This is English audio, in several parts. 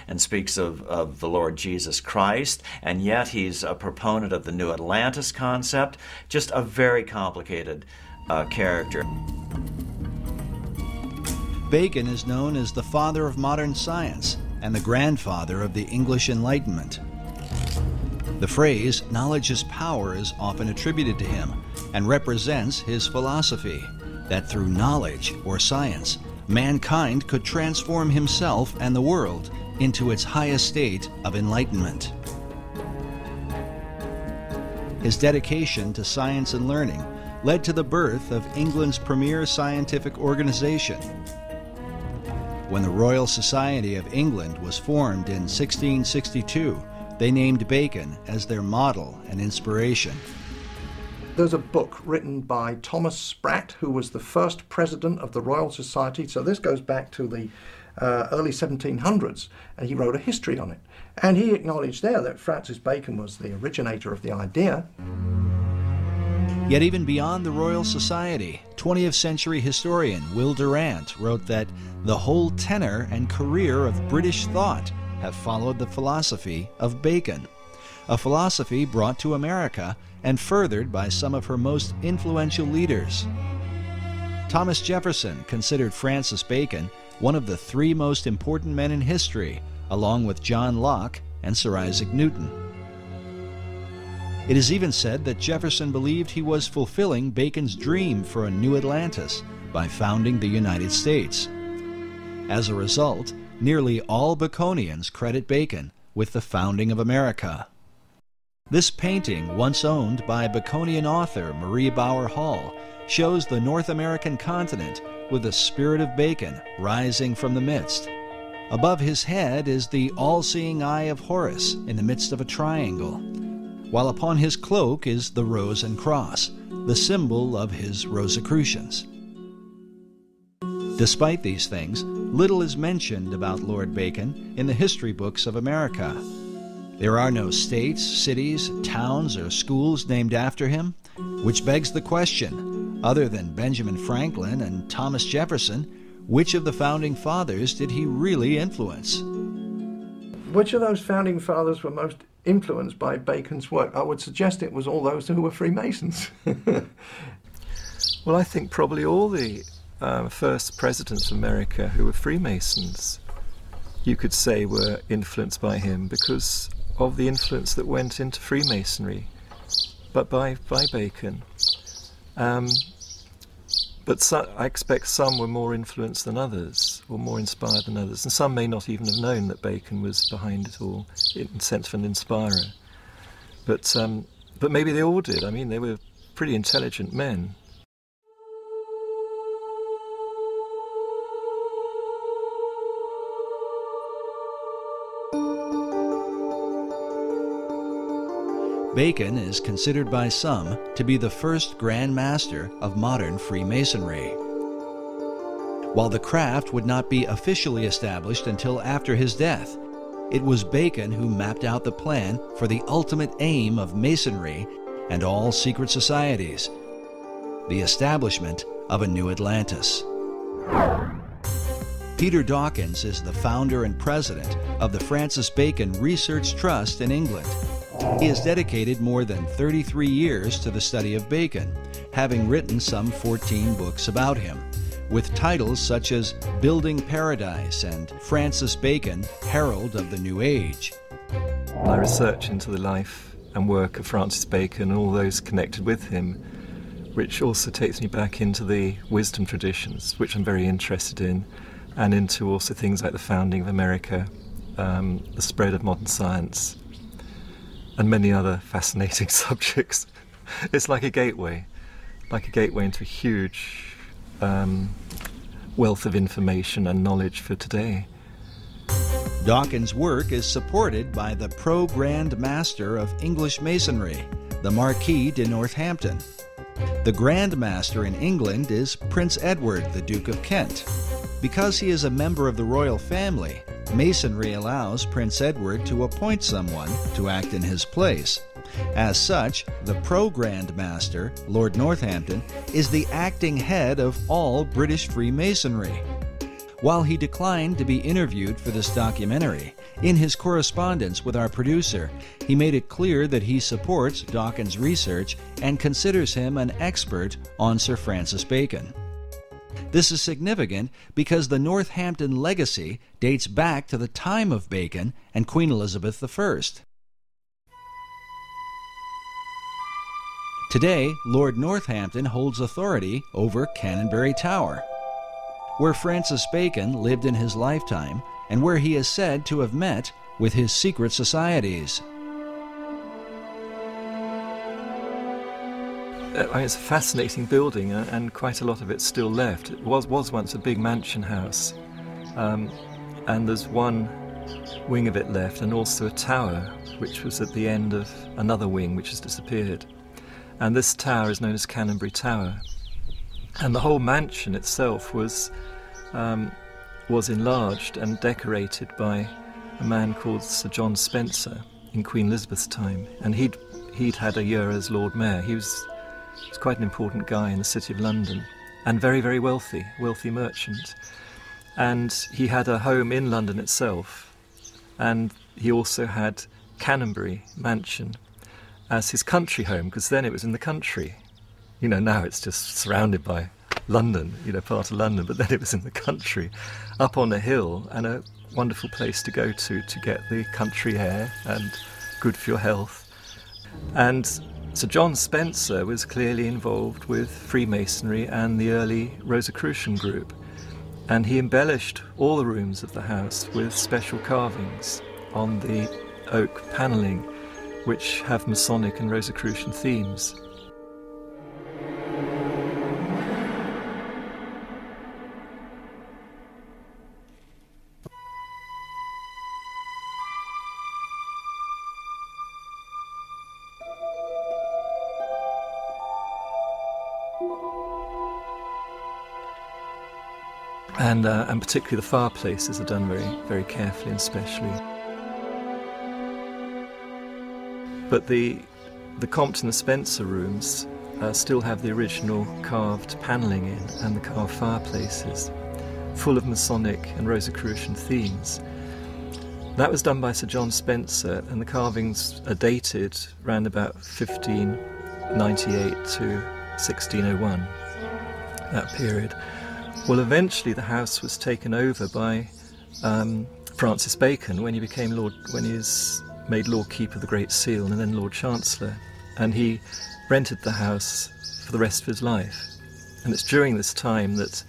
and speaks of the Lord Jesus Christ, and yet he's a proponent of the New Atlantis concept. Just a very complicated character. Bacon is known as the father of modern science and the grandfather of the English Enlightenment. The phrase, "knowledge is power," is often attributed to him and represents his philosophy that through knowledge or science, mankind could transform himself and the world into its highest state of enlightenment. His dedication to science and learning led to the birth of England's premier scientific organization. When the Royal Society of England was formed in 1662, they named Bacon as their model and inspiration. There's a book written by Thomas Sprat, who was the first president of the Royal Society. So this goes back to the early 1700s, and he wrote a history on it. And he acknowledged there that Francis Bacon was the originator of the idea. Yet even beyond the Royal Society, 20th century historian Will Durant wrote that the whole tenor and career of British thought have followed the philosophy of Bacon, a philosophy brought to America and furthered by some of her most influential leaders. Thomas Jefferson considered Francis Bacon one of the three most important men in history, along with John Locke and Sir Isaac Newton. It is even said that Jefferson believed he was fulfilling Bacon's dream for a new Atlantis by founding the United States. As a result, nearly all Baconians credit Bacon with the founding of America. This painting, once owned by Baconian author Marie Bauer Hall, shows the North American continent with the spirit of Bacon rising from the midst. Above his head is the all-seeing eye of Horus in the midst of a triangle, while upon his cloak is the rose and cross, the symbol of his Rosicrucians. Despite these things, little is mentioned about Lord Bacon in the history books of America. There are no states, cities, towns, or schools named after him, which begs the question, other than Benjamin Franklin and Thomas Jefferson, which of the founding fathers did he really influence? Which of those founding fathers were most influenced by Bacon's work? I would suggest it was all those who were Freemasons. Well, I think probably all the first presidents of America who were Freemasons, you could say, were influenced by him because of the influence that went into Freemasonry, but by Bacon. But I expect some were more influenced than others, or more inspired than others, and some may not even have known that Bacon was behind it all, in the sense of an inspirer. But maybe they all did. I mean, they were pretty intelligent men. Bacon is considered by some to be the first Grand Master of modern Freemasonry. While the craft would not be officially established until after his death, it was Bacon who mapped out the plan for the ultimate aim of Masonry and all secret societies, the establishment of a new Atlantis. Peter Dawkins is the founder and president of the Francis Bacon Research Trust in England. He has dedicated more than 33 years to the study of Bacon, having written some 14 books about him, with titles such as Building Paradise and Francis Bacon, Herald of the New Age. My research into the life and work of Francis Bacon and all those connected with him, which also takes me back into the wisdom traditions, which I'm very interested in, and into also things like the founding of America, the spread of modern science, and many other fascinating subjects. It's like a gateway into a huge wealth of information and knowledge for today. Dawkins' work is supported by the Pro-Grand Master of English Masonry, the Marquis de Northampton. The Grand Master in England is Prince Edward, the Duke of Kent. Because he is a member of the royal family, Masonry allows Prince Edward to appoint someone to act in his place. As such, the Pro-Grand Master, Lord Northampton, is the acting head of all British Freemasonry. While he declined to be interviewed for this documentary, In his correspondence with our producer, he made it clear that he supports Dawkins' research and considers him an expert on Sir Francis Bacon. This is significant because the Northampton legacy dates back to the time of Bacon and Queen Elizabeth I. Today, Lord Northampton holds authority over Canonbury Tower, where Francis Bacon lived in his lifetime and where he is said to have met with his secret societies. It's a fascinating building, and quite a lot of it's still left. It was once a big mansion house, and there's one wing of it left, and also a tower, which was at the end of another wing which has disappeared. And this tower is known as Canonbury Tower. And the whole mansion itself was enlarged and decorated by a man called Sir John Spencer in Queen Elizabeth's time, and he'd had a year as Lord Mayor. He was quite an important guy in the City of London, and very, very wealthy merchant. And he had a home in London itself, and he also had Canonbury Mansion as his country home, because then it was in the country. You know, now it's just surrounded by London, you know, part of London, but then it was in the country, up on a hill, and a wonderful place to go to get the country air and good for your health. And Sir John Spencer was clearly involved with Freemasonry and the early Rosicrucian group, and he embellished all the rooms of the house with special carvings on the oak panelling, which have Masonic and Rosicrucian themes. And particularly the fireplaces are done very, very carefully and specially. But the Compton and Spencer rooms still have the original carved panelling in, and the carved fireplaces, full of Masonic and Rosicrucian themes. That was done by Sir John Spencer, and the carvings are dated around about 1598 to 1601, that period. Well, eventually the house was taken over by Francis Bacon when he was made Lord Keeper of the Great Seal and then Lord Chancellor, and he rented the house for the rest of his life. And it's during this time that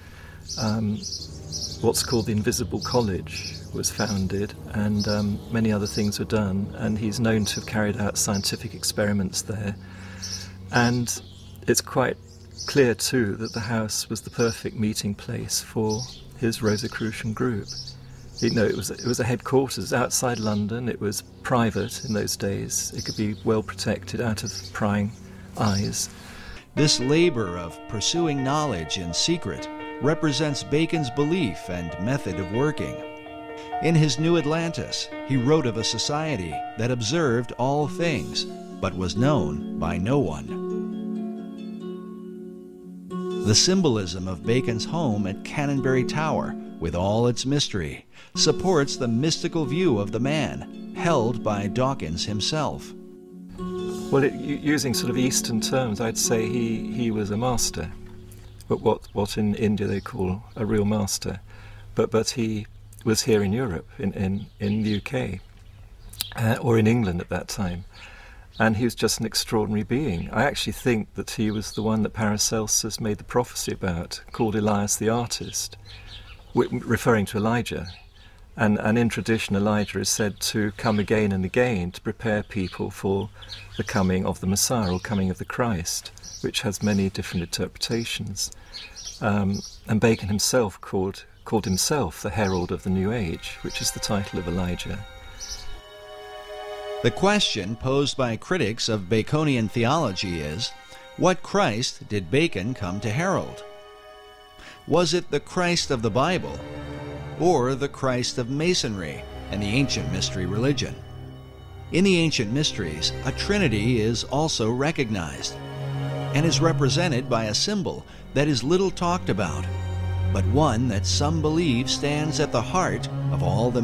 what's called the Invisible College was founded, and many other things were done, and he's known to have carried out scientific experiments there. And it's quite clear too that the house was the perfect meeting place for his Rosicrucian group. You know, it was a headquarters outside London. It was private in those days. It could be well protected out of prying eyes. This labor of pursuing knowledge in secret represents Bacon's belief and method of working. In his New Atlantis, he wrote of a society that observed all things, but was known by no one. The symbolism of Bacon's home at Canonbury Tower, with all its mystery, supports the mystical view of the man, held by Dawkins himself. Well, using sort of Eastern terms, I'd say he was a master, but what in India they call a real master. But he was here in Europe, in the UK, or in England at that time. And he was just an extraordinary being. I actually think that he was the one that Paracelsus made the prophecy about, called Elias the Artist, referring to Elijah. And in tradition, Elijah is said to come again and again to prepare people for the coming of the Messiah, or coming of the Christ, which has many different interpretations. And Bacon himself called himself the herald of the New Age, which is the title of Elijah. The question posed by critics of Baconian theology is, what Christ did Bacon come to herald? Was it the Christ of the Bible, or the Christ of Masonry and the ancient mystery religion? In the ancient mysteries, a trinity is also recognized and is represented by a symbol that is little talked about, but one that some believe stands at the heart of all the